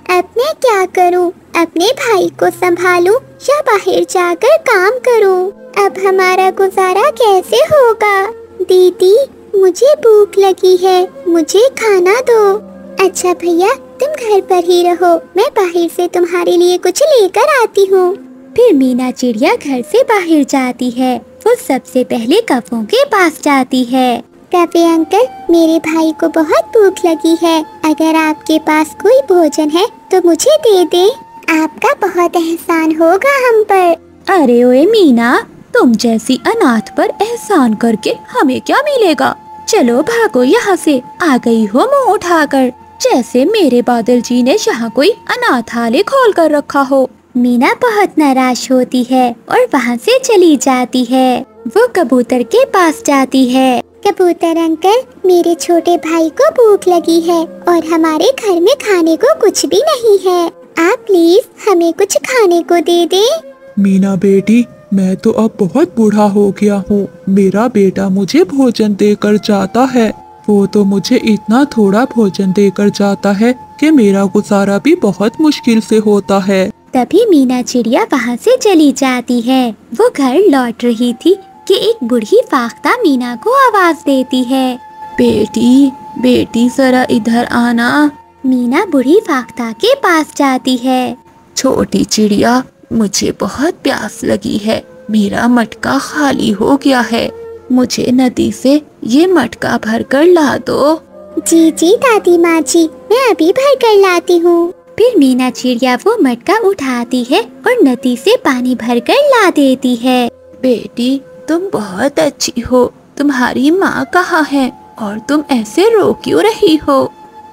अब मैं क्या करूं? अपने भाई को संभालूं या बाहर जाकर काम करूं? अब हमारा गुजारा कैसे होगा? दीदी, मुझे भूख लगी है, मुझे खाना दो। अच्छा भैया, तुम घर पर ही रहो, मैं बाहर से तुम्हारे लिए कुछ लेकर आती हूँ। फिर मीना चिड़िया घर से बाहर जाती है। वो सबसे पहले कौवों के पास जाती है। कौवे अंकल, मेरे भाई को बहुत भूख लगी है। अगर आपके पास कोई भोजन है तो मुझे दे दे। आपका बहुत एहसान होगा हम पर। अरे ओए मीना, तुम जैसी अनाथ पर एहसान करके हमें क्या मिलेगा? चलो भागो यहाँ से। आ गई हो मुँह उठाकर, जैसे मेरे बादल जी ने यहाँ कोई अनाथालय खोल कर रखा हो। मीना बहुत नाराज होती है और वहाँ से चली जाती है। वो कबूतर के पास जाती है। कबूतर अंकल, मेरे छोटे भाई को भूख लगी है और हमारे घर में खाने को कुछ भी नहीं है। आप प्लीज हमें कुछ खाने को दे दें। मीना बेटी, मैं तो अब बहुत बूढ़ा हो गया हूँ। मेरा बेटा मुझे भोजन देकर जाता है। वो तो मुझे इतना थोड़ा भोजन देकर जाता है कि मेरा गुजारा भी बहुत मुश्किल से होता है। तभी मीना चिड़िया वहाँ से चली जाती है। वो घर लौट रही थी कि एक बूढ़ी फाख्ता मीना को आवाज देती है। बेटी, बेटी जरा इधर आना। मीना बूढ़ी फाख्ता के पास जाती है। छोटी चिड़िया, मुझे बहुत प्यास लगी है। मेरा मटका खाली हो गया है। मुझे नदी से ये मटका भरकर ला दो। जी जी दादी माँ जी, मैं अभी भरकर लाती हूँ। फिर मीना चिड़िया वो मटका उठाती है और नदी से पानी भरकर ला देती है। बेटी, तुम बहुत अच्छी हो। तुम्हारी माँ कहाँ है और तुम ऐसे रो क्यों रही हो?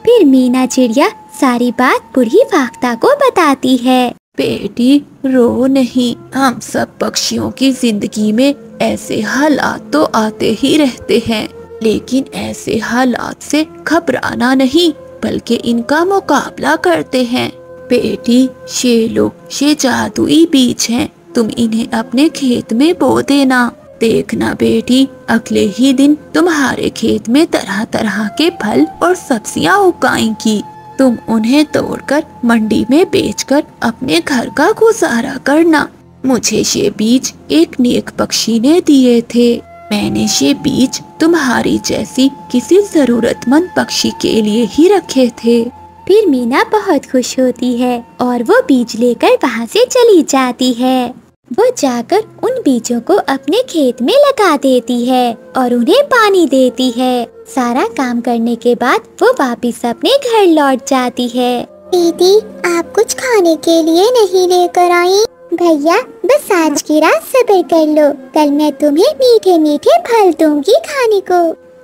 फिर मीना चिड़िया सारी बात बूढ़ी फाख्ता को बताती है। बेटी रो नहीं, हम सब पक्षियों की जिंदगी में ऐसे हालात तो आते ही रहते हैं, लेकिन ऐसे हालात से घबराना नहीं बल्कि इनका मुकाबला करते हैं। बेटी ये जादुई बीज हैं, तुम इन्हें अपने खेत में बो देना। देखना बेटी, अगले ही दिन तुम्हारे खेत में तरह तरह के फल और सब्जियां उगाएंगी। तुम उन्हें तोड़कर मंडी में बेचकर अपने घर का गुजारा करना। मुझे ये बीज एक नेक पक्षी ने दिए थे। मैंने ये बीज तुम्हारी जैसी किसी जरूरतमंद पक्षी के लिए ही रखे थे। फिर मीना बहुत खुश होती है और वो बीज लेकर वहाँ से चली जाती है। वो जाकर उन बीजों को अपने खेत में लगा देती है और उन्हें पानी देती है। सारा काम करने के बाद वो वापस अपने घर लौट जाती है। दीदी, आप कुछ खाने के लिए नहीं लेकर आई? भैया, बस आज की रात सब्र कर लो, कल मैं तुम्हें मीठे मीठे फल दूंगी खाने को।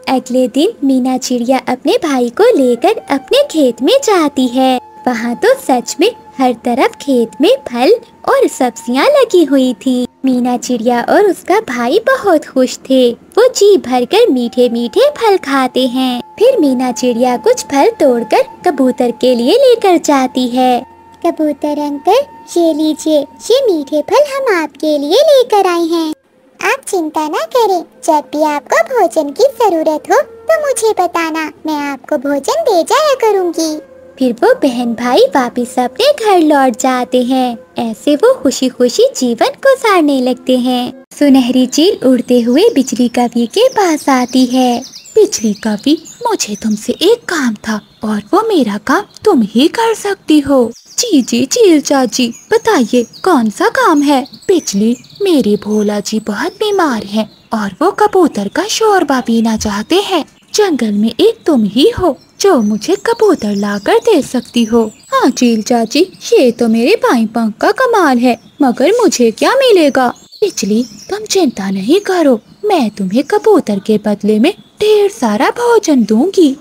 अगले दिन मीना चिड़िया अपने भाई को लेकर अपने खेत में जाती है। वहाँ तो सच में हर तरफ खेत में फल और सब्जियाँ लगी हुई थी। मीना चिड़िया और उसका भाई बहुत खुश थे। वो जी भरकर मीठे मीठे फल खाते हैं। फिर मीना चिड़िया कुछ फल तोड़कर कबूतर के लिए लेकर जाती है। कबूतर अंकल, ये लीजिए, ये मीठे फल हम आपके लिए लेकर आए हैं। आप चिंता न करें, जब भी आपको भोजन की जरूरत हो तो मुझे बताना, मैं आपको भोजन दे जाया करूँगी। फिर वो बहन भाई वापस अपने घर लौट जाते हैं। ऐसे वो खुशी खुशी जीवन गुजारने लगते हैं। सुनहरी चील उड़ते हुए बिजली कवि के पास आती है। बिजली कवि, मुझे तुमसे एक काम था और वो मेरा काम तुम ही कर सकती हो। जी जी चील चाची, बताइए कौन सा काम है? बिजली, मेरे भोला जी बहुत बीमार हैं और वो कबूतर का शोरबा पीना चाहते हैं। जंगल में एक तुम ही हो जो मुझे कबूतर लाकर दे सकती हो। हाँ चील चाची, ये तो मेरे बाएं पंख का कमाल है, मगर मुझे क्या मिलेगा? बिजली, तुम चिंता नहीं करो, मैं तुम्हें कबूतर के बदले में ढेर सारा भोजन दूंगी।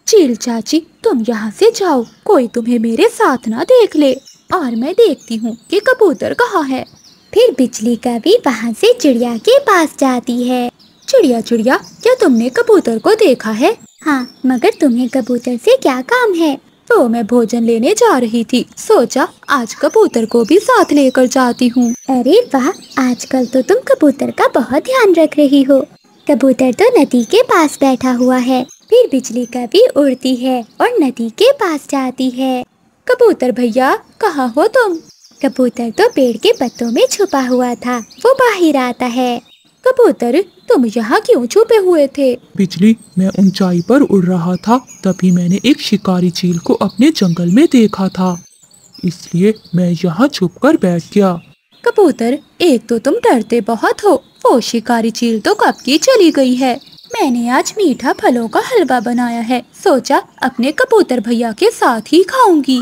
चील चाची, तुम यहाँ से जाओ, कोई तुम्हें मेरे साथ ना देख ले, और मैं देखती हूँ कि कबूतर कहाँ है। फिर बिजली कवि वहाँ से चिड़िया के पास जाती है। चिड़िया चिड़िया, क्या तुमने कबूतर को देखा है? हाँ, मगर तुम्हें कबूतर से क्या काम है? तो मैं भोजन लेने जा रही थी, सोचा आज कबूतर को भी साथ लेकर जाती हूँ। अरे वाह, आजकल तो तुम कबूतर का बहुत ध्यान रख रही हो। कबूतर तो नदी के पास बैठा हुआ है। फिर बिजली कवि उड़ती है और नदी के पास जाती है। कबूतर भैया, कहाँ हो तुम? कबूतर तो पेड़ के पत्तों में छुपा हुआ था, वो बाहर आता है। कबूतर, तुम यहाँ क्यों छुपे हुए थे? बिजली, मैं ऊंचाई पर उड़ रहा था, तभी मैंने एक शिकारी चील को अपने जंगल में देखा था, इसलिए मैं यहाँ छुपकर बैठ गया। कबूतर, एक तो तुम डरते बहुत हो, वो शिकारी चील तो कब की चली गई है। मैंने आज मीठा फलों का हलवा बनाया है, सोचा अपने कबूतर भैया के साथ ही खाऊंगी।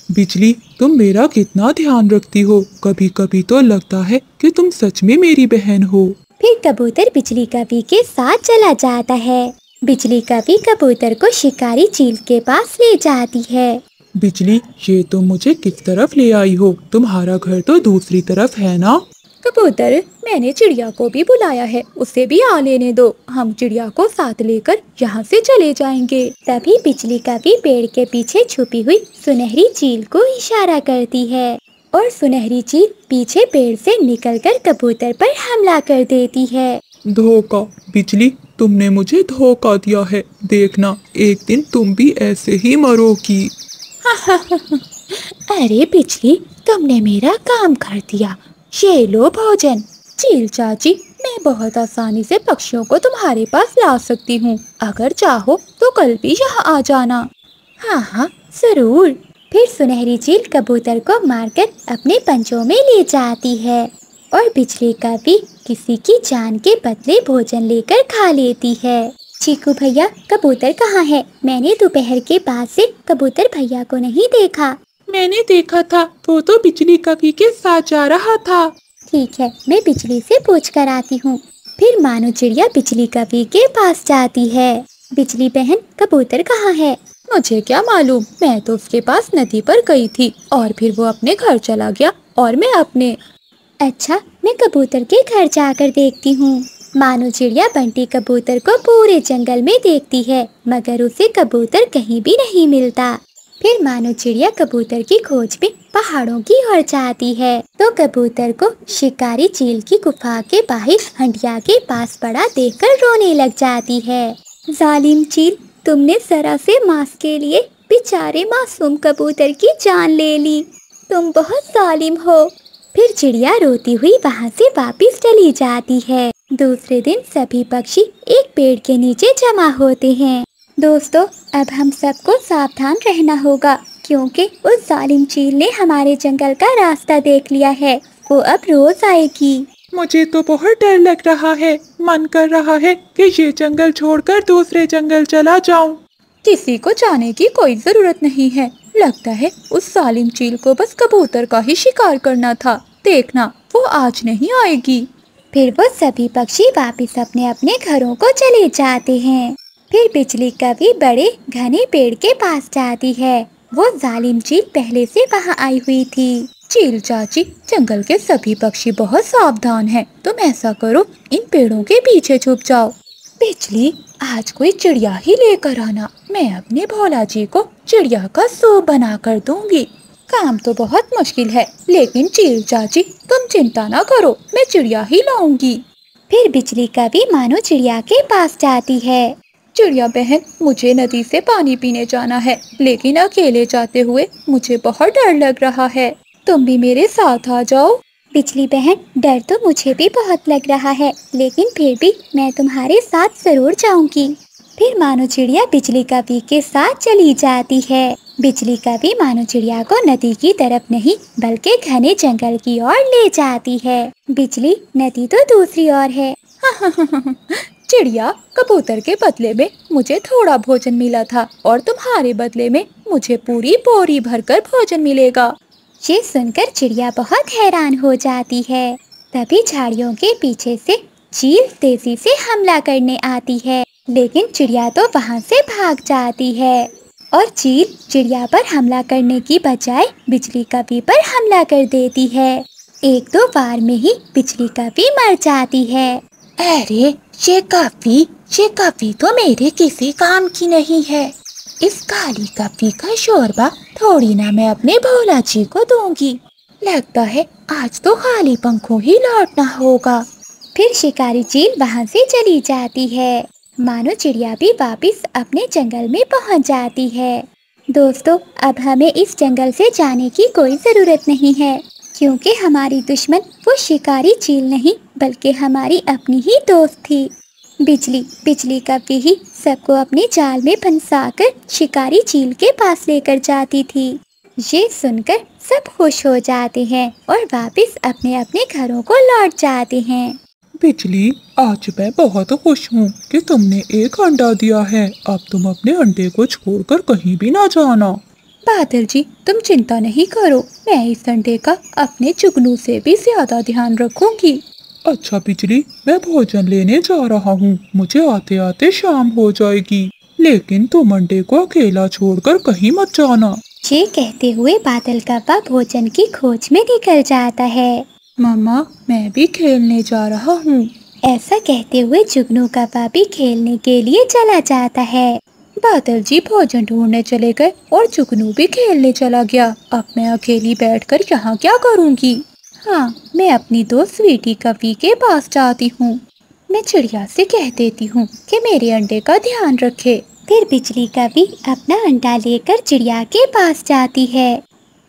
बिजली, तुम मेरा कितना ध्यान रखती हो, कभी कभी तो लगता है कि तुम सच में मेरी बहन हो। फिर कबूतर बिजली कवि के साथ चला जाता है। बिजली कवि कबूतर को शिकारी चील के पास ले जाती है। बिजली, ये तुम मुझे किस तरफ ले आई हो? तुम्हारा घर तो दूसरी तरफ है ना? कबूतर, मैंने चिड़िया को भी बुलाया है, उसे भी आ लेने दो, हम चिड़िया को साथ लेकर यहाँ से चले जाएंगे। तभी बिजली कवि पेड़ के पीछे छुपी हुई सुनहरी चील को इशारा करती है और सुनहरी चील पीछे पेड़ से निकलकर कबूतर पर हमला कर देती है। धोखा बिजली, तुमने मुझे धोखा दिया है, देखना एक दिन तुम भी ऐसे ही मरोगी। अरे बिजली, तुमने मेरा काम कर दिया, ये लो भोजन। चील चाची, मैं बहुत आसानी से पक्षियों को तुम्हारे पास ला सकती हूँ, अगर चाहो तो कल भी यहाँ आ जाना। हाँ हाँ जरूर। फिर सुनहरी चील कबूतर को मारकर अपने पंजों में ले जाती है और बिजली कवि किसी की जान के बदले भोजन लेकर खा लेती है। चीकू भैया, कबूतर कहाँ है? मैंने दोपहर के बाद से कबूतर भैया को नहीं देखा। मैंने देखा था, वो तो बिजली कवि के साथ जा रहा था। ठीक है, मैं बिजली से पूछ कर आती हूँ। फिर मानो चिड़िया बिजली कवि के पास जाती है। बिजली बहन, कबूतर कहाँ है? मुझे क्या मालूम, मैं तो उसके पास नदी पर गई थी और फिर वो अपने घर चला गया और मैं अपने। अच्छा, मैं कबूतर के घर जाकर देखती हूँ। मानो चिड़िया बंटी कबूतर को पूरे जंगल में देखती है, मगर उसे कबूतर कहीं भी नहीं मिलता। फिर मानो चिड़िया कबूतर की खोज में पहाड़ों की ओर जाती है, तो कबूतर को शिकारी चील की गुफा के बाहर हंडिया के पास पड़ा देखकर रोने लग जाती है। जालिम चील, तुमने जरा से मांस के लिए बेचारे मासूम कबूतर की जान ले ली। तुम बहुत जालिम हो। फिर चिड़िया रोती हुई वहाँ से वापस चली जाती है। दूसरे दिन सभी पक्षी एक पेड़ के नीचे जमा होते हैं। दोस्तों, अब हम सबको सावधान रहना होगा, क्योंकि उस जालिम चील ने हमारे जंगल का रास्ता देख लिया है। वो अब रोज आएगी। मुझे तो बहुत डर लग रहा है। मन कर रहा है कि ये जंगल छोड़कर दूसरे जंगल चला जाऊं। किसी को जाने की कोई जरूरत नहीं है। लगता है उस जालिम चील को बस कबूतर का ही शिकार करना था। देखना, वो आज नहीं आएगी। फिर वो सभी पक्षी वापस अपने अपने घरों को चले जाते हैं। फिर बिजली कभी बड़े घने पेड़ के पास जाती है। वो जालिम चील पहले से वहाँ आई हुई थी। चील चाची, जंगल के सभी पक्षी बहुत सावधान हैं। तुम ऐसा करो, इन पेड़ों के पीछे छुप जाओ। बिजली, आज कोई चिड़िया ही लेकर आना। मैं अपने भोला जी को चिड़िया का सूप बना कर दूंगी। काम तो बहुत मुश्किल है, लेकिन चील चाची तुम चिंता ना करो, मैं चिड़िया ही लाऊंगी। फिर बिजली कभी मानो चिड़िया के पास जाती है। चिड़िया बहन, मुझे नदी से पानी पीने जाना है, लेकिन अकेले जाते हुए मुझे बहुत डर लग रहा है। तुम भी मेरे साथ आ जाओ। बिजली बहन, डर तो मुझे भी बहुत लग रहा है, लेकिन फिर भी मैं तुम्हारे साथ जरूर जाऊंगी। फिर मानो चिड़िया बिजली कवि के साथ चली जाती है। बिजली कवि मानो चिड़िया को नदी की तरफ नहीं, बल्कि घने जंगल की ओर ले जाती है। बिजली, नदी तो दूसरी ओर है। चिड़िया, कबूतर के बदले में मुझे थोड़ा भोजन मिला था, और तुम्हारे बदले में मुझे पूरी बोरी भरकर भोजन मिलेगा। ये सुनकर चिड़िया बहुत हैरान हो जाती है। तभी झाड़ियों के पीछे से चील तेजी से हमला करने आती है, लेकिन चिड़िया तो वहाँ से भाग जाती है और चील चिड़िया पर हमला करने की बजाय बिजली कवि पर हमला कर देती है। एक दो बार में ही बिजली कवि मर जाती है। अरे, ये कवि तो मेरे किसी काम की नहीं है। इस काली कवि का शोरबा थोड़ी ना मैं अपने भोला जी को दूंगी। लगता है आज तो खाली पंखों ही लौटना होगा। फिर शिकारी चील वहाँ से चली जाती है। मानो चिड़िया भी वापस अपने जंगल में पहुँच जाती है। दोस्तों, अब हमें इस जंगल से जाने की कोई ज़रूरत नहीं है, क्योंकि हमारी दुश्मन वो शिकारी चील नहीं, बल्कि हमारी अपनी ही दोस्त थी। बिजली कभी ही सबको अपने जाल में फंसाकर शिकारी चील के पास लेकर जाती थी। ये सुनकर सब खुश हो जाते हैं और वापस अपने अपने घरों को लौट जाते हैं। बिजली, आज मैं बहुत खुश हूँ कि तुमने एक अंडा दिया है। अब तुम अपने अंडे को छोड़कर कहीं भी ना जाना। बादल जी, तुम चिंता नहीं करो, मैं इस अंडे का अपने चुगनू से भी ज्यादा ध्यान रखूंगी। अच्छा बिजली, मैं भोजन लेने जा रहा हूँ। मुझे आते आते शाम हो जाएगी, लेकिन तुम अंडे को अकेला छोड़कर कहीं मत जाना। ये कहते हुए बादल कौवा भोजन की खोज में निकल जाता है। मामा, मैं भी खेलने जा रहा हूँ। ऐसा कहते हुए जुगनू कौवा भी खेलने के लिए चला जाता है। बादल जी भोजन ढूंढने चले गए और जुगनू भी खेलने चला गया। अब मैं अकेली बैठकर यहाँ क्या करूँगी? हाँ, मैं अपनी दोस्त स्वीटी कवि के पास जाती हूँ। मैं चिड़िया से कह देती हूँ कि मेरे अंडे का ध्यान रखे। फिर बिजली कवि अपना अंडा लेकर चिड़िया के पास जाती है।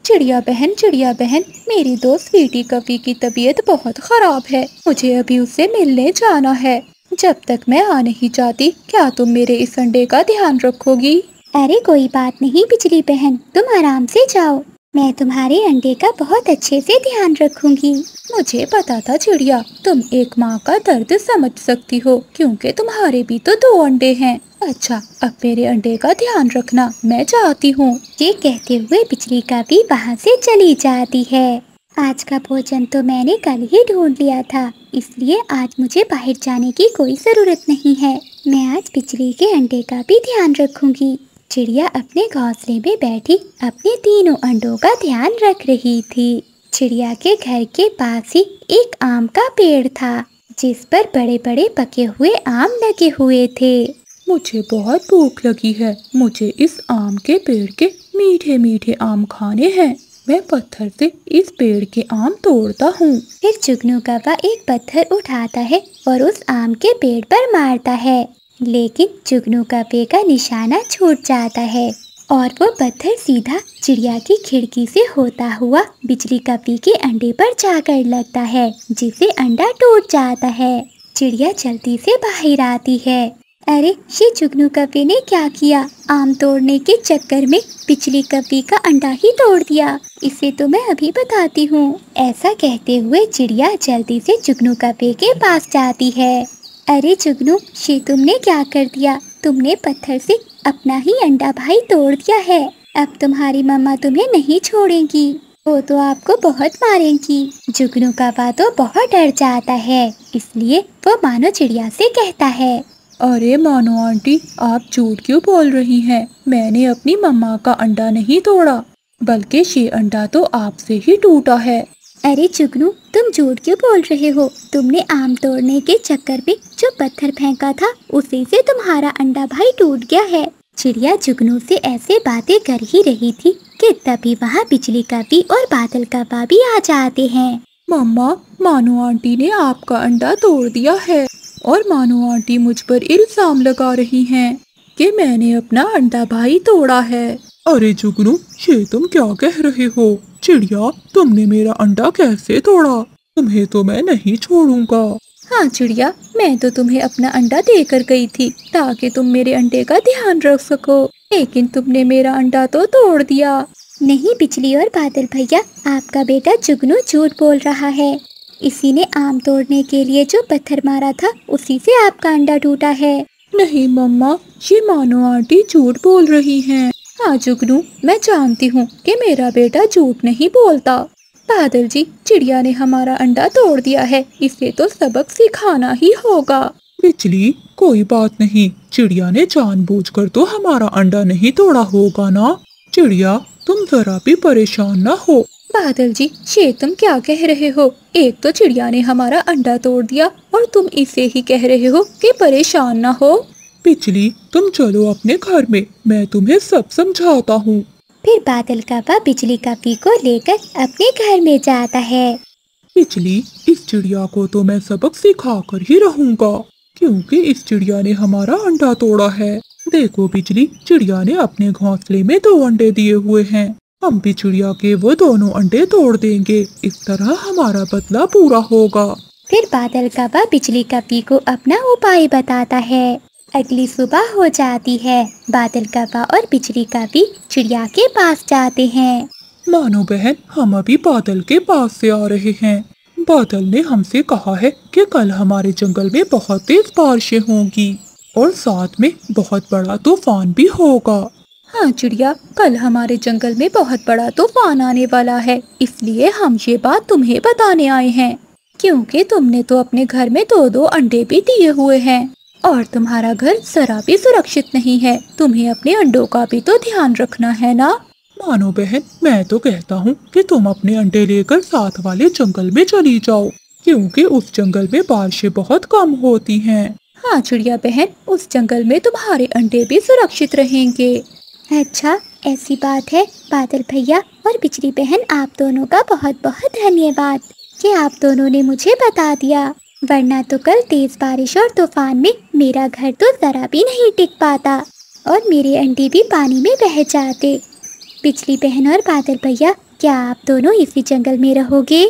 चिड़िया बहन, मेरी दोस्त स्वीटी कवि की तबीयत बहुत खराब है। मुझे अभी उससे मिलने जाना है। जब तक मैं आ नहीं जाती, क्या तुम मेरे इस अंडे का ध्यान रखोगी? अरे कोई बात नहीं बिजली बहन, तुम आराम से जाओ। मैं तुम्हारे अंडे का बहुत अच्छे से ध्यान रखूंगी। मुझे पता था चिड़िया, तुम एक माँ का दर्द समझ सकती हो, क्योंकि तुम्हारे भी तो 2 अंडे हैं। अच्छा, अब मेरे अंडे का ध्यान रखना, मैं जाती हूँ। ये कहते हुए बिजली कवि वहाँ से चली जाती है। आज का भोजन तो मैंने कल ही ढूंढ लिया था, इसलिए आज मुझे बाहर जाने की कोई ज़रूरत नहीं है। मैं आज बिजली के अंडे का भी ध्यान रखूंगी। चिड़िया अपने घोंसले में बैठी अपने तीनों अंडों का ध्यान रख रही थी। चिड़िया के घर के पास ही एक आम का पेड़ था, जिस पर बड़े बड़े पके हुए आम लगे हुए थे। मुझे बहुत भूख लगी है, मुझे इस आम के पेड़ के मीठे मीठे आम खाने हैं। मैं पत्थर से इस पेड़ के आम तोड़ता हूँ। फिर जुगनू कौवा एक पत्थर उठाता है और उस आम के पेड़ पर मारता है, लेकिन जुगनू कौवे का निशाना छूट जाता है और वो पत्थर सीधा चिड़िया की खिड़की से होता हुआ बिजली कौवे के अंडे पर जाकर लगता है, जिससे अंडा टूट जाता है। चिड़िया जल्दी से बाहर आती है। अरे, ये जुगनू कौवे ने क्या किया? आम तोड़ने के चक्कर में बिजली कौवे का अंडा ही तोड़ दिया। इसे तो मैं अभी बताती हूँ। ऐसा कहते हुए चिड़िया जल्दी से जुगनू कौवे के पास जाती है। अरे जुगनू, ये तुमने क्या कर दिया? तुमने पत्थर से अपना ही अंडा भाई तोड़ दिया है। अब तुम्हारी मम्मा तुम्हें नहीं छोड़ेंगी, वो तो आपको बहुत मारेंगी। जुगनू कौवा तो बहुत डर जाता है, इसलिए वो मानो चिड़िया से कहता है, अरे मानो आंटी, आप झूठ क्यों बोल रही हैं? मैंने अपनी मम्मा का अंडा नहीं तोड़ा, बल्कि ये अंडा तो आपसे ही टूटा है। अरे जुगनू, तुम झूठ क्यों बोल रहे हो? तुमने आम तोड़ने के चक्कर में जो पत्थर फेंका था, उसी से तुम्हारा अंडा भाई टूट गया है। चिड़िया जुगनू से ऐसे बातें कर ही रही थी कि तभी वहाँ बिजली कौवी और बादल कौवा भी आ जाते हैं। मम्मा, मानो आंटी ने आपका अंडा तोड़ दिया है और मानो आंटी मुझ पर इल्जाम लगा रही हैं कि मैंने अपना अंडा भाई तोड़ा है। अरे जुगनू, ये तुम क्या कह रहे हो? चिड़िया, तुमने मेरा अंडा कैसे तोड़ा? तुम्हें तो मैं नहीं छोड़ूंगा। हाँ चिड़िया, मैं तो तुम्हें अपना अंडा देकर गई थी ताकि तुम मेरे अंडे का ध्यान रख सको, लेकिन तुमने मेरा अंडा तो तोड़ दिया। नहीं बिजली और बादल भैया, आपका बेटा जुगनू झूठ बोल रहा है। इसी ने आम तोड़ने के लिए जो पत्थर मारा था, उसी से आपका अंडा टूटा है। नहीं मम्मा, ये मानो आंटी झूठ बोल रही हैं। हाँ जुगनू, मैं जानती हूँ कि मेरा बेटा झूठ नहीं बोलता। बादल जी, चिड़िया ने हमारा अंडा तोड़ दिया है, इसे तो सबक सिखाना ही होगा। बिजली, कोई बात नहीं, चिड़िया ने जानबूझकर तो हमारा अंडा नहीं तोड़ा होगा ना। चिड़िया, तुम जरा भी परेशान ना हो। बादल जी, ये तुम क्या कह रहे हो? एक तो चिड़िया ने हमारा अंडा तोड़ दिया और तुम इसे ही कह रहे हो कि परेशान ना हो। बिजली, तुम चलो अपने घर में, मैं तुम्हें सब समझाता हूँ। फिर बादल कौवा बिजली कौवे को लेकर अपने घर में जाता है। बिजली, इस चिड़िया को तो मैं सबक सिखा कर ही रहूंगा, क्योंकि इस चिड़िया ने हमारा अंडा तोड़ा है। देखो बिजली, चिड़िया ने अपने घोंसले में 2 अंडे दिए हुए हैं। हम भी चिड़िया के वो दोनों अंडे तोड़ देंगे, इस तरह हमारा बदला पूरा होगा। फिर बादल कौवा बिजली कौवे को अपना उपाय बताता है। अगली सुबह हो जाती है। बादल कौवा और बिजली कौवी चिड़िया के पास जाते हैं। मानो बहन, हम अभी बादल के पास से आ रहे हैं। बादल ने हमसे कहा है कि कल हमारे जंगल में बहुत तेज बारिशें होंगी और साथ में बहुत बड़ा तूफान भी होगा। हाँ चिड़िया, कल हमारे जंगल में बहुत बड़ा तूफान आने वाला है, इसलिए हम ये बात तुम्हें बताने आए हैं, क्योंकि तुमने तो अपने घर में 2-2 अंडे भी दिए हुए हैं और तुम्हारा घर जरा भी सुरक्षित नहीं है। तुम्हें अपने अंडों का भी तो ध्यान रखना है ना। मानो बहन, मैं तो कहता हूँ कि तुम अपने अंडे लेकर साथ वाले जंगल में चली जाओ, क्योंकि उस जंगल में बारिशें बहुत कम होती हैं। हाँ चिड़िया बहन, उस जंगल में तुम्हारे अंडे भी सुरक्षित रहेंगे। अच्छा, ऐसी बात है। बादल भैया और बिजली बहन, आप दोनों का बहुत बहुत धन्यवाद कि आप दोनों ने मुझे बता दिया, वरना तो कल तेज बारिश और तूफान में मेरा घर तो जरा भी नहीं टिक पाता और मेरे अंडे भी पानी में बह जाते। बिजली बहन और बादल भैया, क्या आप दोनों इसी जंगल में रहोगे?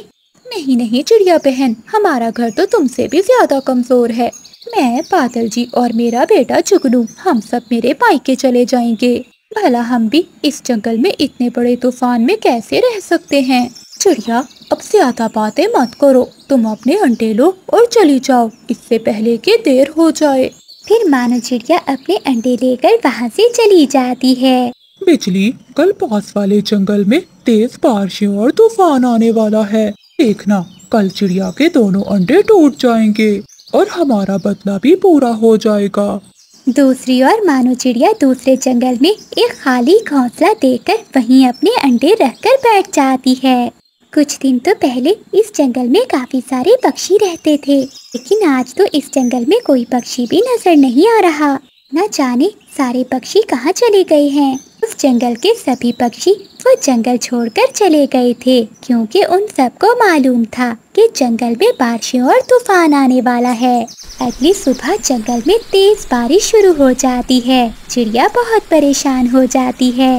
नहीं नहीं चिड़िया बहन, हमारा घर तो तुमसे भी ज्यादा कमजोर है। मैं, बादल जी और मेरा बेटा जुगनू, हम सब मेरे मायके चले जाएंगे। भला हम भी इस जंगल में इतने बड़े तूफान में कैसे रह सकते हैं। चिड़िया, अब ज्यादा बातें मत करो, तुम अपने अंडे लो और चली जाओ, इससे पहले कि देर हो जाए। फिर मानो चिड़िया अपने अंडे लेकर वहाँ से चली जाती है। बिजली, कल पास वाले जंगल में तेज बारिशें और तूफान आने वाला है। देखना, कल चिड़िया के दोनों अंडे टूट जाएंगे और हमारा बदला भी पूरा हो जाएगा। दूसरी ओर मानो चिड़िया दूसरे जंगल में एक खाली घोंसला देकर वहीं अपने अंडे रखकर बैठ जाती है। कुछ दिन तो पहले इस जंगल में काफी सारे पक्षी रहते थे, लेकिन आज तो इस जंगल में कोई पक्षी भी नजर नहीं आ रहा। न जाने सारे पक्षी कहाँ चले गए हैं। उस जंगल के सभी पक्षी वो जंगल छोड़कर चले गए थे, क्योंकि उन सबको मालूम था कि जंगल में बारिशें और तूफान आने वाला है। अगली सुबह जंगल में तेज बारिश शुरू हो जाती है। चिड़िया बहुत परेशान हो जाती है।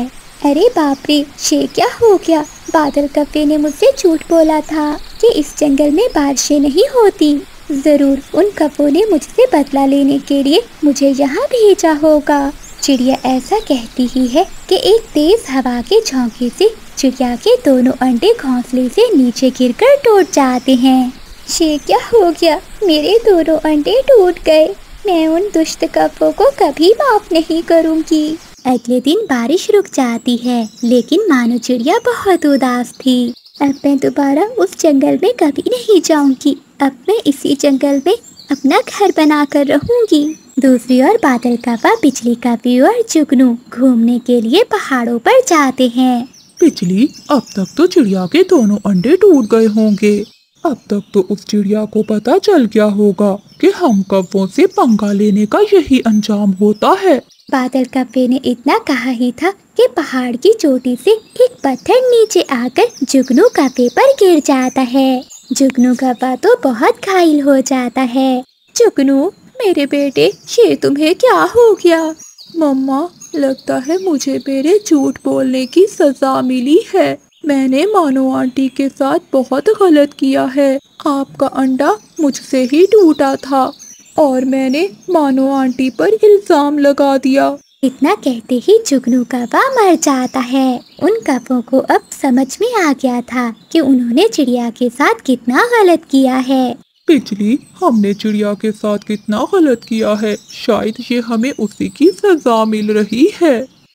अरे बाप रे, ये क्या हो गया? बादल कप्पे ने मुझसे झूठ बोला था कि इस जंगल में बारिशें नहीं होती। जरूर उन कप्पों ने मुझसे बदला लेने के लिए मुझे यहाँ भेजा होगा। चिड़िया ऐसा कहती ही है कि एक तेज हवा के झोंके से चिड़िया के दोनों अंडे घोंसले से नीचे गिरकर टूट जाते हैं। ये क्या हो गया? मेरे दोनों अंडे टूट गए। मैं उन दुष्ट कप्पों को कभी माफ नहीं करूँगी। अगले दिन बारिश रुक जाती है, लेकिन मानो चिड़िया बहुत उदास थी। अब मैं दोबारा उस जंगल में कभी नहीं जाऊंगी। अब मैं इसी जंगल में अपना घर बनाकर रहूंगी। दूसरी ओर बादल कप्पा, बिजली कप्पी और जुगनू घूमने के लिए पहाड़ों पर जाते हैं। बिजली, अब तक तो चिड़िया के दोनों अंडे टूट गए होंगे। अब तक तो उस चिड़िया को पता चल गया होगा कि हम कप्पों से पंगा लेने का यही अंजाम होता है। बादल कप्पे ने इतना कहा ही था कि पहाड़ की चोटी से एक पत्थर नीचे आकर जुगनू कप्पे पर गिर जाता है। जुगनू कप्पा तो बहुत घायल हो जाता है। जुगनू, मेरे बेटे, ये तुम्हें क्या हो गया? मम्मा, लगता है मुझे मेरे झूठ बोलने की सजा मिली है। मैंने मानो आंटी के साथ बहुत गलत किया है। आपका अंडा मुझसे ही टूटा था और मैंने मानो आंटी पर इल्जाम लगा दिया। इतना कहते ही जुगनू कप्पा मर जाता है। उन कप्पों को अब समझ में आ गया था कि उन्होंने चिड़िया के साथ कितना गलत किया है। बिजली, हमने चिड़िया के साथ कितना गलत किया है। शायद ये हमें उसी की सजा मिल रही है।